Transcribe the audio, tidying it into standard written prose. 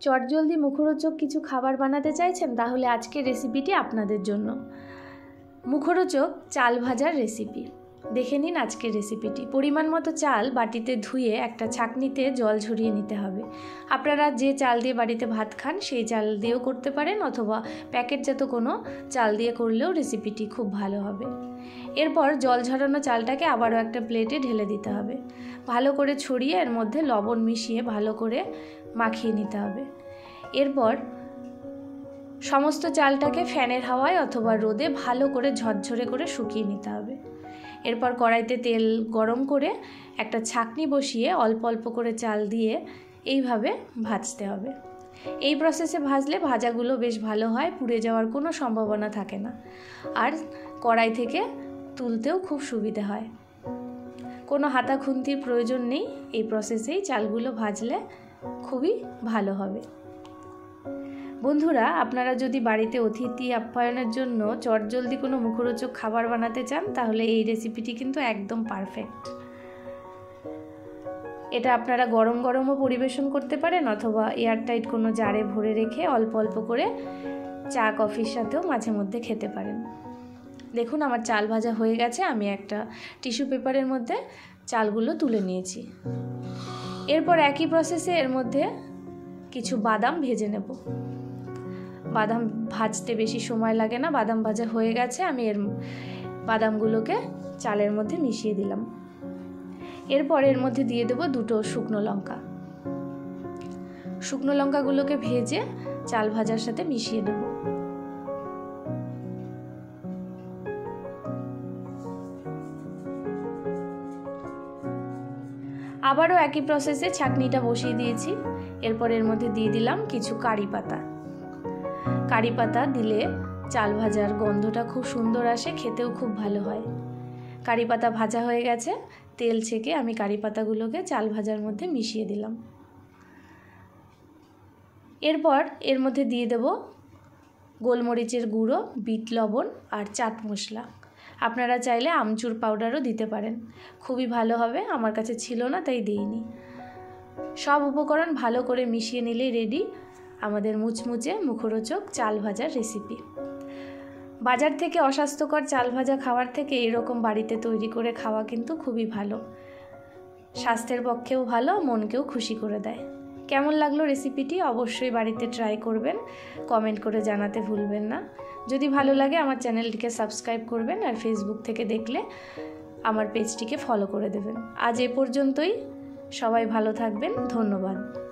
চটজলদি মুখরোচক কিছু খাবার বানাতে চাইছেন তাহলে আজকের রেসিপিটি আপনাদের জন্য। মুখরোচক চাল ভাজার রেসিপি। দেখে নিন আজকের রেসিপিটি। পরিমাণ মতো চাল বাটিতে ধুয়ে একটা ছাঁকনিতে জল ঝরিয়ে নিতে হবে। আপনারা যে চাল দিয়ে বাড়িতে ভাত খান সেই চাল দিয়েও করতে পারেন, অথবা প্যাকেটজাত কোনো চাল দিয়ে করলেও রেসিপিটি খুব ভালো হবে। এরপর জল ঝরানো চালটাকে আবারও একটা প্লেটে ঢেলে দিতে হবে। ভালো করে ছড়িয়ে এর মধ্যে লবণ মিশিয়ে ভালো করে মাখিয়ে নিতে হবে। এরপর সমস্ত চালটাকে ফ্যানের হাওয়ায় অথবা রোদে ভালো করে ঝরঝরে করে শুকিয়ে নিতে হবে। এরপর কড়াইতে তেল গরম করে একটা ছাঁকনি বসিয়ে অল্প অল্প করে চাল দিয়ে এইভাবে ভাজতে হবে। এই প্রসেসে ভাজলে ভাজাগুলো বেশ ভালো হয়, পুড়ে যাওয়ার কোনো সম্ভাবনা থাকে না, আর কড়াই থেকে তুলতেও খুব সুবিধে হয়। কোনো হাতা খুন্তির প্রয়োজন নেই, এই প্রসেসেই চালগুলো ভাজলে খুবই ভালো হবে। বন্ধুরা, আপনারা যদি বাড়িতে অতিথি আপ্যায়নের জন্য চটজলদি কোনো মুখরোচক খাবার বানাতে চান তাহলে এই রেসিপিটি কিন্তু একদম পারফেক্ট। এটা আপনারা গরম গরমও পরিবেশন করতে পারেন, অথবা এয়ারটাইট কোনো জারে ভরে রেখে অল্প অল্প করে চা কফির সাথেও মাঝে মধ্যে খেতে পারেন। দেখুন আমার চাল ভাজা হয়ে গেছে। আমি একটা টিস্যু পেপারের মধ্যে চালগুলো তুলে নিয়েছি। এরপর একই প্রসেসে এর মধ্যে কিছু বাদাম ভেজে নেব। বাদাম ভাজতে বেশি সময় লাগে না। বাদাম ভাজা হয়ে গেছে। আমি এর বাদামগুলোকে চালের মধ্যে মিশিয়ে দিলাম। এরপর এর মধ্যে দিয়ে দেব দুটো শুকনো লঙ্কা। শুকনো লঙ্কাগুলোকে ভেজে চাল ভাজার সাথে মিশিয়ে দেব। আবারও একই প্রসেসে ছাঁকনিটা বসিয়ে দিয়েছি। এরপর এর মধ্যে দিয়ে দিলাম কিছু কারি পাতা। কারি পাতা দিলে চাল ভাজার গন্ধটা খুব সুন্দর আসে, খেতেও খুব ভালো হয়। কারি পাতা ভাজা হয়ে গেছে। তেল ছেঁকে আমি কারি পাতাগুলোকে চাল ভাজার মধ্যে মিশিয়ে দিলাম। এরপর এর মধ্যে দিয়ে দেব গোলমরিচের গুঁড়ো, বিট লবণ আর চাট মশলা। আপনারা চাইলে আমচুর পাউডারও দিতে পারেন, খুবই ভালো হবে। আমার কাছে ছিল না তাই দিইনি। সব উপকরণ ভালো করে মিশিয়ে নিলেই রেডি আমাদের মুচমুচে মুখরোচক চাল ভাজার রেসিপি। বাজার থেকে অস্বাস্থ্যকর চাল ভাজা খাওয়ার থেকে এরকম বাড়িতে তৈরি করে খাওয়া কিন্তু খুবই ভালো। স্বাস্থ্যের পক্ষেও ভালো, মনকেও খুশি করে দেয়। কেমন লাগলো রেসিপিটি অবশ্যই বাড়িতে ট্রাই করবেন, কমেন্ট করে জানাতে ভুলবেন না। যদি ভালো লাগে আমার চ্যানেলটিকে সাবস্ক্রাইব করবেন, আর ফেসবুক থেকে দেখলে আমার পেজটিকে ফলো করে দেবেন। আজ এ পর্যন্তই। সবাই ভালো থাকবেন। ধন্যবাদ।